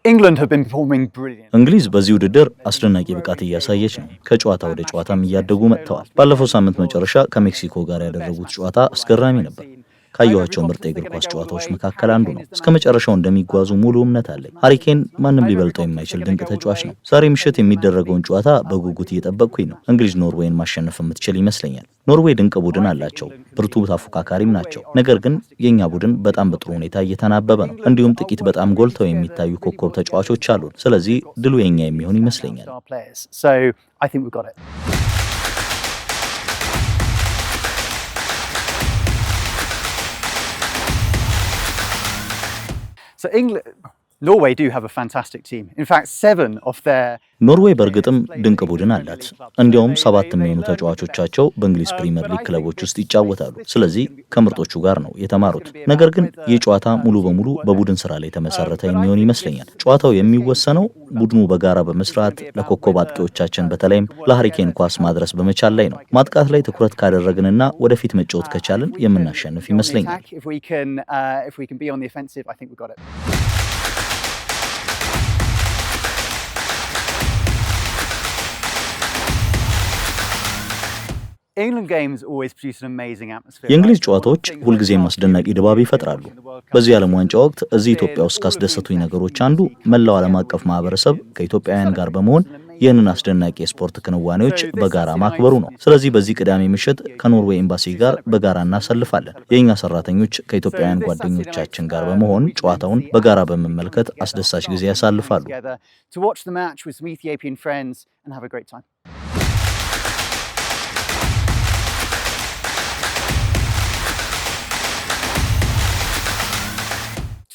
England have been performing brilliant. እንግሊዝ በዚህ ውድድር አስደናቂ ብቃት እያሳየች ነው። ከጨዋታ ወደ ጨዋታም እያደጉ መጥተዋል። ባለፈው ሳምንት መጨረሻ ከሜክሲኮ ጋር ያደረጉት ጨዋታ አስገራሚ ነበር። ካየኋቸው ምርጥ የእግር ኳስ ጨዋታዎች መካከል አንዱ ነው። እስከ መጨረሻው እንደሚጓዙ ሙሉ እምነት አለኝ። ሃሪኬን ማንም ሊበልጠው የማይችል ድንቅ ተጫዋች ነው። ዛሬ ምሽት የሚደረገውን ጨዋታ በጉጉት እየጠበቅኩኝ ነው። እንግሊዝ ኖርዌይን ማሸነፍ የምትችል ይመስለኛል። ኖርዌይ ድንቅ ቡድን አላቸው፣ ብርቱ ተፎካካሪም ናቸው። ነገር ግን የኛ ቡድን በጣም በጥሩ ሁኔታ እየተናበበ ነው። እንዲሁም ጥቂት በጣም ጎልተው የሚታዩ ኮከብ ተጫዋቾች አሉን። ስለዚህ ድሉ የኛ የሚሆን ይመስለኛል። So Norway do have a fantastic team. In fact, 7 of their ኖርዌይ በእርግጥም ድንቅ ቡድን አላት። እንዲያውም 7 የሚሆኑ ተጫዋቾቻቸው በእንግሊዝ ፕሪሚየር ሊግ ክለቦች ውስጥ ይጫወታሉ። ስለዚህ ከምርጦቹ ጋር ነው የተማሩት። ነገር ግን ይህ ጨዋታ ሙሉ በሙሉ በቡድን ስራ ላይ የተመሰረተ የሚሆን ይመስለኛል። ጨዋታው የሚወሰነው ቡድኑ በጋራ በመስራት ለኮከብ አጥቂዎቻችን በተለይም ለሃሪኬን ኳስ ማድረስ በመቻል ላይ ነው። ማጥቃት ላይ ትኩረት ካደረግንና ወደፊት መጫወት ከቻልን የምናሸንፍ ይመስለኛል። የእንግሊዝ ጨዋታዎች ሁልጊዜም አስደናቂ ድባብ ይፈጥራሉ። በዚህ ዓለም ዋንጫ ወቅት እዚህ ኢትዮጵያ ውስጥ ካስደሰቱኝ ነገሮች አንዱ መላው ዓለም አቀፍ ማህበረሰብ ከኢትዮጵያውያን ጋር በመሆን ይህንን አስደናቂ የስፖርት ክንዋኔዎች በጋራ ማክበሩ ነው። ስለዚህ በዚህ ቅዳሜ ምሽት ከኖርዌይ ኤምባሲ ጋር በጋራ እናሳልፋለን። የእኛ ሰራተኞች ከኢትዮጵያውያን ጓደኞቻችን ጋር በመሆን ጨዋታውን በጋራ በመመልከት አስደሳች ጊዜ ያሳልፋሉ።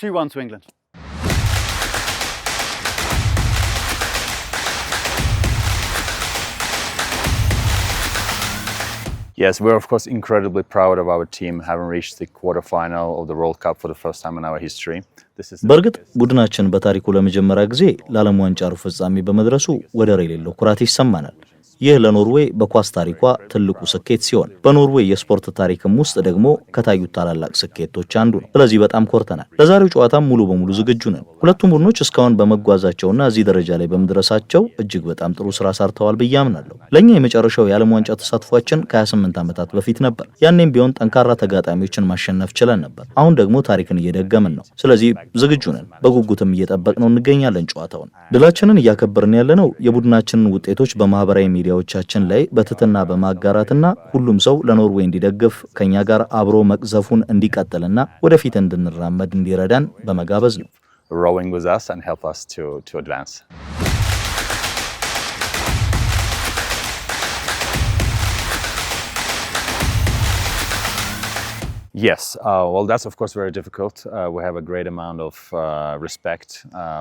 2-1 to England. Yes, we're of course incredibly proud of our team having reached the quarterfinal of the World Cup for the first time in our history. በእርግጥ ቡድናችን በታሪኩ ለመጀመሪያ ጊዜ ለዓለም ዋንጫ ሩብ ፍጻሜ በመድረሱ ወደር የሌለው ኩራት ይሰማናል። ይህ ለኖርዌይ በኳስ ታሪኳ ትልቁ ስኬት ሲሆን በኖርዌይ የስፖርት ታሪክም ውስጥ ደግሞ ከታዩት ታላላቅ ስኬቶች አንዱ ነው። ስለዚህ በጣም ኮርተናል። ለዛሬው ጨዋታም ሙሉ በሙሉ ዝግጁ ነን። ሁለቱም ቡድኖች እስካሁን በመጓዛቸውና እዚህ ደረጃ ላይ በመድረሳቸው እጅግ በጣም ጥሩ ስራ ሰርተዋል ብዬ አምናለሁ። ለኛ የመጨረሻው የዓለም ዋንጫ ተሳትፏችን ከ28 ዓመታት በፊት ነበር። ያኔም ቢሆን ጠንካራ ተጋጣሚዎችን ማሸነፍ ችለን ነበር። አሁን ደግሞ ታሪክን እየደገምን ነው። ስለዚህ ዝግጁ ነን። በጉጉትም እየጠበቅነው እንገኛለን። ጨዋታውን ድላችንን እያከበርን ያለነው የቡድናችንን ውጤቶች በማህበራዊ ሚዲያዎቻችን ላይ በትትና በማጋራትና ሁሉም ሰው ለኖርዌይ እንዲደግፍ ከኛ ጋር አብሮ መቅዘፉን እንዲቀጥልና ወደፊት እንድንራመድ እንዲረዳን በመጋበዝ ነው። Rowing with us and help us to advance. Yes, well, that's of course very difficult. We have a great amount of respect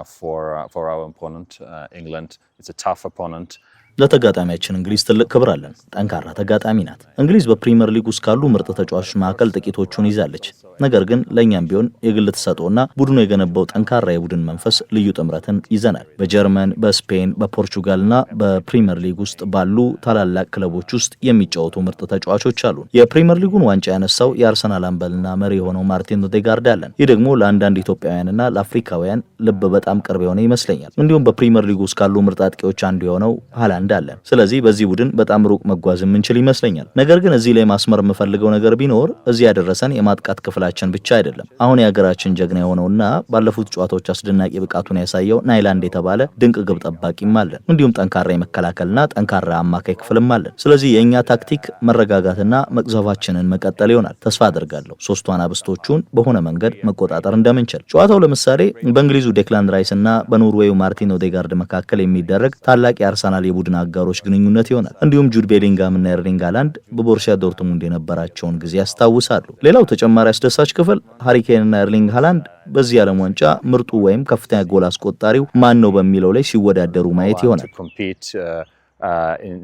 for our opponent, England. It's a tough opponent. ለተጋጣሚያችን እንግሊዝ ትልቅ ክብር አለን። ጠንካራ ተጋጣሚ ናት። እንግሊዝ በፕሪሚየር ሊግ ውስጥ ካሉ ምርጥ ተጫዋቾች መካከል ጥቂቶቹን ይዛለች። ነገር ግን ለኛም ቢሆን የግል ተሰጥኦና ቡድኑ የገነባው ጠንካራ የቡድን መንፈስ ልዩ ጥምረትን ይዘናል። በጀርመን፣ በስፔን፣ በፖርቹጋልና በፕሪሚየር ሊግ ውስጥ ባሉ ታላላቅ ክለቦች ውስጥ የሚጫወቱ ምርጥ ተጫዋቾች አሉ። የፕሪሚየር ሊጉን ዋንጫ ያነሳው የአርሰናል አምበልና መሪ የሆነው ማርቲን ኦዴጋርድ አለን። ይህ ደግሞ ለአንዳንድ ኢትዮጵያውያንና ለአፍሪካውያን ልብ በጣም ቅርብ የሆነ ይመስለኛል። እንዲሁም በፕሪሚየር ሊግ ውስጥ ካሉ ምርጥ አጥቂዎች አንዱ የሆነው ሃላንድ አለን። ስለዚህ በዚህ ቡድን በጣም ሩቅ መጓዝ የምንችል ይመስለኛል። ነገር ግን እዚህ ላይ ማስመር የምፈልገው ነገር ቢኖር እዚህ ያደረሰን የማጥቃት ክፍላችን ብቻ አይደለም። አሁን የሀገራችን ጀግና የሆነውና ባለፉት ጨዋታዎች አስደናቂ ብቃቱን ያሳየው ናይላንድ የተባለ ድንቅ ግብ ጠባቂም አለን። እንዲሁም ጠንካራ የመከላከልና ጠንካራ አማካይ ክፍልም አለን። ስለዚህ የኛ ታክቲክ መረጋጋትና መቅዘፋችንን መቀጠል ይሆናል። ተስፋ አደርጋለሁ ሶስቱ አናብስቶቹን በሆነ መንገድ መቆጣጠር እንደምንችል። ጨዋታው ለምሳሌ በእንግሊዙ ዴክላን ራይስ እና በኖርዌዩ ማርቲን ኦዴጋርድ መካከል የሚደረግ ታላቅ የአርሰናል የቡድን አጋሮች ግንኙነት ይሆናል። እንዲሁም ጁድ ቤሊንጋም እና ኤርሊንግ ሃላንድ በቦሩሲያ ዶርትሙንድ የነበራቸውን ጊዜ ያስታውሳሉ። ሌላው ተጨማሪ አስደሳች ክፍል ሃሪኬን እና ኤርሊንግ ሃላንድ በዚህ ዓለም ዋንጫ ምርጡ ወይም ከፍተኛ ጎል አስቆጣሪው ማን ነው በሚለው ላይ ሲወዳደሩ ማየት ይሆናል።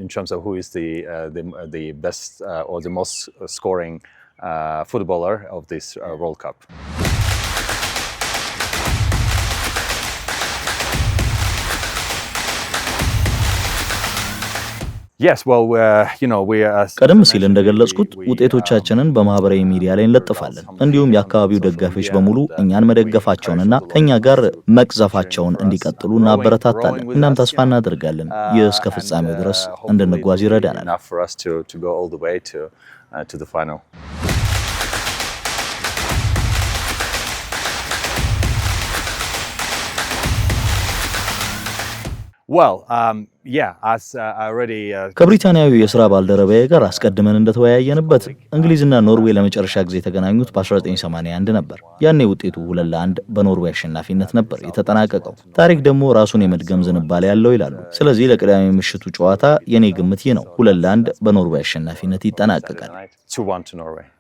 In terms of who is the best or the most scoring footballer of this World Cup. Yes, well, ቀደም ሲል እንደገለጽኩት ውጤቶቻችንን በማህበራዊ ሚዲያ ላይ እንለጥፋለን። እንዲሁም የአካባቢው ደጋፊዎች በሙሉ እኛን መደገፋቸውንና ከኛ ጋር መቅዘፋቸውን እንዲቀጥሉ እናበረታታለን። እናም ተስፋ እናደርጋለን ይህ እስከ ፍጻሜው ድረስ እንድንጓዝ ይረዳናል። ከብሪታንያዊ የሥራ ባልደረባዬ ጋር አስቀድመን እንደተወያየንበት እንግሊዝና ኖርዌይ ለመጨረሻ ጊዜ የተገናኙት በ1981 ነበር። ያኔ ውጤቱ 2-1 በኖርዌይ አሸናፊነት ነበር የተጠናቀቀው። ታሪክ ደግሞ ራሱን የመድገም ዝንባሌ ያለው ይላሉ። ስለዚህ ለቅዳሜ ምሽቱ ጨዋታ የኔ ግምት ይህ ነው፣ 2-1 በኖርዌይ አሸናፊነት ይጠናቀቃል።